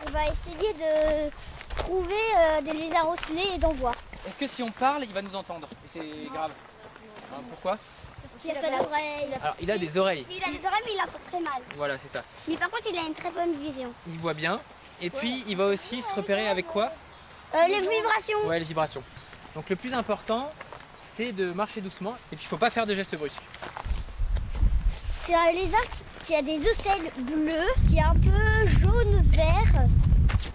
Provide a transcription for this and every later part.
On va essayer de trouver des lézards ocellés et d'en voir. Est-ce que si on parle, il va nous entendre? Et c'est grave. Pourquoi? Parce qu'il a pas d'oreilles. Alors, il a des oreilles. Il a des oreilles, mais il entend très mal. Voilà, c'est ça. Mais par contre, il a une très bonne vision. Il voit bien. Et puis, il va aussi se repérer avec quoi? Les vibrations. Ouais, les vibrations. Donc, le plus important, c'est de marcher doucement. Et puis, il faut pas faire de gestes brusques. C'est un lézard qui a des ocelles bleus, qui est un peu jaune-vert.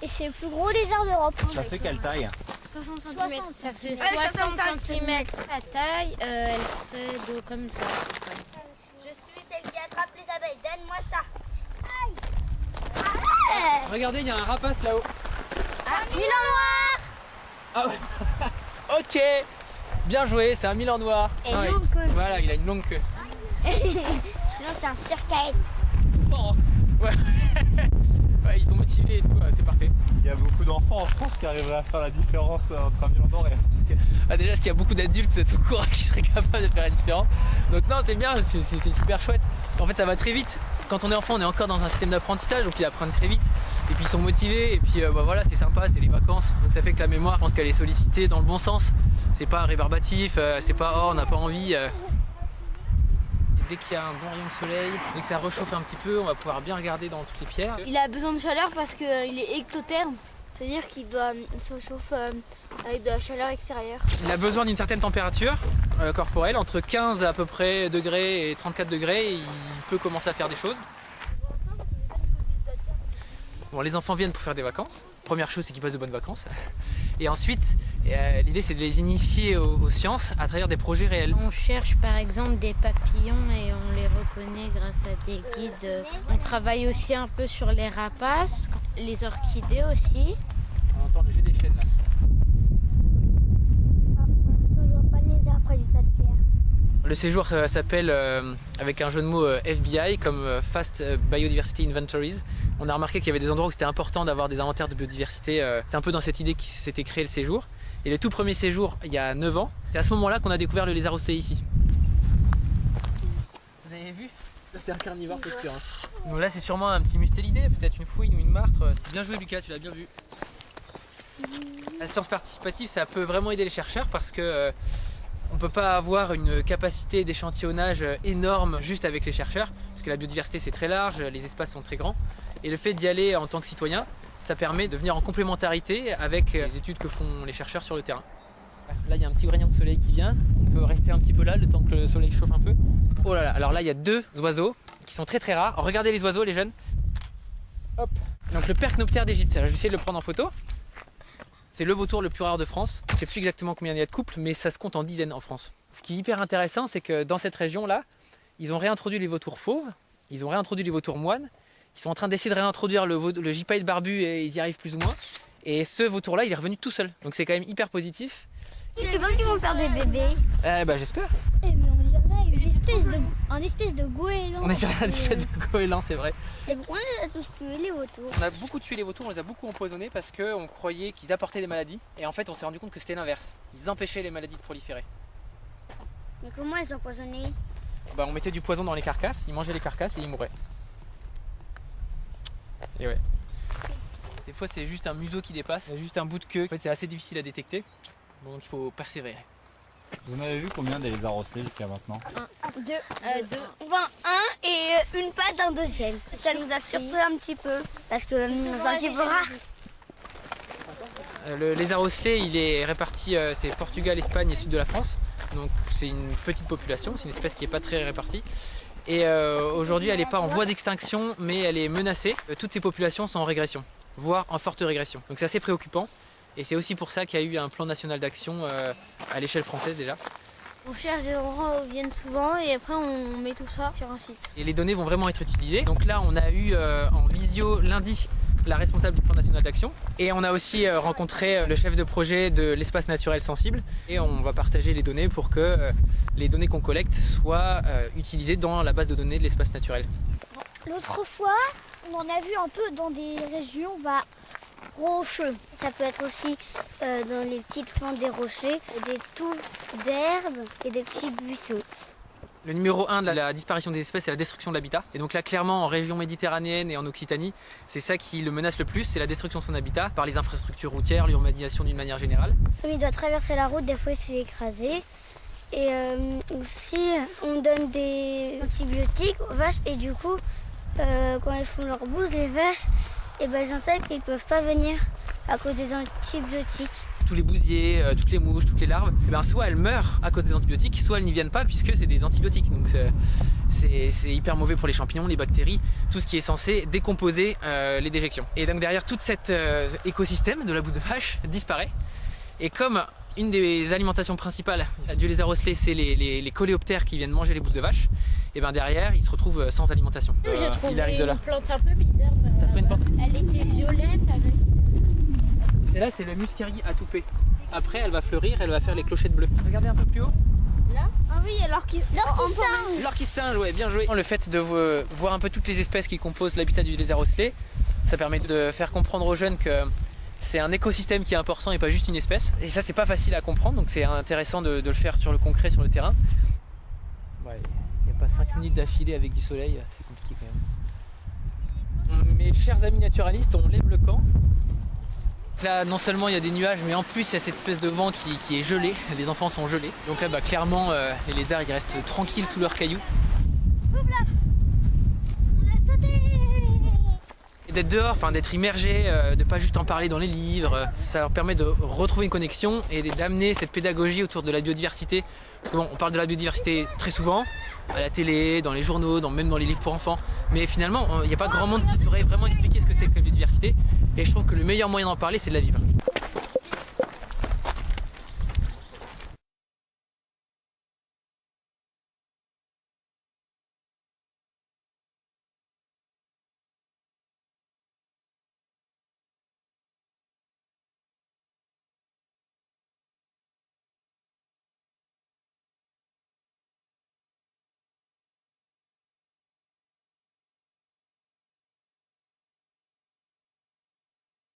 Et c'est le plus gros lézard d'Europe. Ça fait quelle taille? 60 cm. Ça fait 60 cm la taille, elle fait de comme ça. Je suis celle qui attrape les abeilles. Donne-moi ça. Aïe. Regardez, il y a un rapace là-haut. Milan noir. Ah ouais. Ok. Bien joué, c'est un Milan noir. Et une longue queue. Voilà, il a une longue queue. Sinon, c'est un circaète. C'est fort, hein. Ouais. Ouais, ils sont motivés et tout, c'est parfait. Il y a beaucoup d'enfants en France qui arriveraient à faire la différence entre un Milan d'or et un circaète. Ah, déjà, parce qu'il y a beaucoup d'adultes tout court qui seraient capables de faire la différence. Donc non, c'est bien, c'est super chouette. En fait, ça va très vite. Quand on est enfant, on est encore dans un système d'apprentissage, donc ils apprennent très vite. Et puis ils sont motivés, et puis voilà, c'est sympa, c'est les vacances. Donc ça fait que la mémoire, je pense qu'elle est sollicitée dans le bon sens. C'est pas rébarbatif, c'est pas oh, on n'a pas envie. Et dès qu'il y a un bon rayon de soleil, dès que ça réchauffe un petit peu, on va pouvoir bien regarder dans toutes les pierres. Il a besoin de chaleur parce qu'il est ectotherme, c'est-à-dire qu'il doit se réchauffer avec de la chaleur extérieure. Il a besoin d'une certaine température corporelle, entre 15 à peu près degrés et 34 degrés, et il peut commencer à faire des choses. Bon, les enfants viennent pour faire des vacances. Première chose, c'est qu'ils passent de bonnes vacances. Et ensuite, l'idée, c'est de les initier aux sciences à travers des projets réels. On cherche par exemple des papillons et on les reconnaît grâce à des guides. On travaille aussi un peu sur les rapaces, les orchidées aussi. On entend le jet des chaînes là. On ne voit pas le lézard près du tas de pierre. Le séjour s'appelle, avec un jeu de mots, FBI, comme Fast Biodiversity Inventories. On a remarqué qu'il y avait des endroits où c'était important d'avoir des inventaires de biodiversité. C'est un peu dans cette idée qui s'était créé le séjour. Et le tout premier séjour, il y a 9 ans, c'est à ce moment-là qu'on a découvert le lézard ocellé ici. Vous avez vu? Là, c'est un carnivore, c'est sûr. Hein. Donc là, c'est sûrement un petit mustélidé, peut-être une fouine ou une martre. Bien joué, Lucas, tu l'as bien vu. La science participative, ça peut vraiment aider les chercheurs parce que on ne peut pas avoir une capacité d'échantillonnage énorme juste avec les chercheurs, parce que la biodiversité c'est très large, les espaces sont très grands. Et le fait d'y aller en tant que citoyen, ça permet de venir en complémentarité avec les études que font les chercheurs sur le terrain. Là il y a un petit rayon de soleil qui vient, on peut rester un petit peu là le temps que le soleil chauffe un peu. Oh là là, alors là il y a 2 oiseaux qui sont très rares. Alors, regardez les oiseaux les jeunes. Hop. Donc le Percnoptère d'Égypte, je vais essayer de le prendre en photo. C'est le vautour le plus rare de France. Je ne sais plus exactement combien il y a de couples, mais ça se compte en dizaines en France. Ce qui est hyper intéressant, c'est que dans cette région-là, ils ont réintroduit les vautours fauves, ils ont réintroduit les vautours moines, ils sont en train d'essayer de réintroduire le gypaète barbu et ils y arrivent plus ou moins. Et ce vautour-là, il est revenu tout seul. Donc c'est quand même hyper positif. Tu penses qu'ils vont faire des bébés? Bah j'espère. Mais on dirait un espèce de goéland. On est sur un espèce de goéland, c'est vrai. C'est pourquoi on les a tous tués les vautours. On a beaucoup tué les vautours, on les a beaucoup empoisonnés parce qu'on croyait qu'ils apportaient des maladies. Et en fait, on s'est rendu compte que c'était l'inverse. Ils empêchaient les maladies de proliférer. Mais comment ils ont empoisonné? Bah on mettait du poison dans les carcasses, ils mangeaient les carcasses et ils mouraient. Et ouais. Des fois c'est juste un museau qui dépasse, il y a juste un bout de queue. En fait c'est assez difficile à détecter, donc il faut persévérer. Vous en avez vu combien des lézards ocellés jusqu'à maintenant? 2. Enfin, un et une patte d'un deuxième. Ça nous a surpris un petit peu parce que c'est un petit peu rare. Le lézard ocellé il est réparti, c'est Portugal, Espagne et sud de la France. Donc c'est une petite population, c'est une espèce qui n'est pas très répartie. Et aujourd'hui elle n'est pas en voie d'extinction mais elle est menacée. Toutes ces populations sont en régression, voire en forte régression. Donc c'est assez préoccupant. Et c'est aussi pour ça qu'il y a eu un plan national d'action à l'échelle française déjà. On cherche des endroits où ils viennent souvent et après on met tout ça sur un site. Et les données vont vraiment être utilisées. Donc là on a eu en visio lundi la responsable du plan national d'action. Et on a aussi rencontré le chef de projet de l'espace naturel sensible. Et on va partager les données pour que les données qu'on collecte soient utilisées dans la base de données de l'espace naturel. L'autre fois, on en a vu un peu dans des régions rocheux. Ça peut être aussi dans les petites fentes des rochers, des touffes d'herbe et des petits buissons. Le numéro 1 de la disparition des espèces, c'est la destruction de l'habitat. Et donc là, clairement, en région méditerranéenne et en Occitanie, c'est ça qui le menace le plus, c'est la destruction de son habitat par les infrastructures routières, l'urbanisation d'une manière générale. Comme il doit traverser la route, des fois il se fait écraser. Et aussi, on donne des antibiotiques aux vaches et du coup, quand elles font leur bouse, les vaches, et les insectes, ils peuvent pas venir à cause des antibiotiques. Tous les bousiers, toutes les mouches, toutes les larves, soit elles meurent à cause des antibiotiques, soit elles n'y viennent pas puisque c'est des antibiotiques. Donc c'est hyper mauvais pour les champignons, les bactéries, tout ce qui est censé décomposer les déjections. Et donc derrière tout cet écosystème de la bouse de vache disparaît. Et comme une des alimentations principales du lézard ocellé, c'est les coléoptères qui viennent manger les bousses de vache, et derrière il se retrouve sans alimentation. J'ai trouvé il arrive de là. une plante un peu bizarre. T'as trouvé une plante ? Elle était violette avec... Celle-là, c'est le muscari à toupet. Après, elle va fleurir, elle va faire les clochettes bleues. Regardez un peu plus haut. Là ? Ah oui, alors qu'il singe. L'orchis singe, ouais, bien joué. Le fait de voir un peu toutes les espèces qui composent l'habitat du lézard ocellé, ça permet de faire comprendre aux jeunes que c'est un écosystème qui est important et pas juste une espèce. Et ça, c'est pas facile à comprendre, donc c'est intéressant de le faire sur le concret, sur le terrain. Ouais, il n'y a pas 5 minutes d'affilée avec du soleil, c'est compliqué quand même. Mes chers amis naturalistes, on lève le camp. Là, non seulement il y a des nuages, mais en plus il y a cette espèce de vent qui est gelé. Les enfants sont gelés. Donc là, clairement, les lézards ils restent tranquilles sous leurs cailloux. Et d'être dehors, d'être immergé, de pas juste en parler dans les livres, ça leur permet de retrouver une connexion et d'amener cette pédagogie autour de la biodiversité. Parce qu'on parle de la biodiversité très souvent, à la télé, dans les journaux, même dans les livres pour enfants. Mais finalement, il n'y a pas grand monde qui saurait vraiment expliquer ce que c'est que la biodiversité. Et je trouve que le meilleur moyen d'en parler, c'est de la vivre.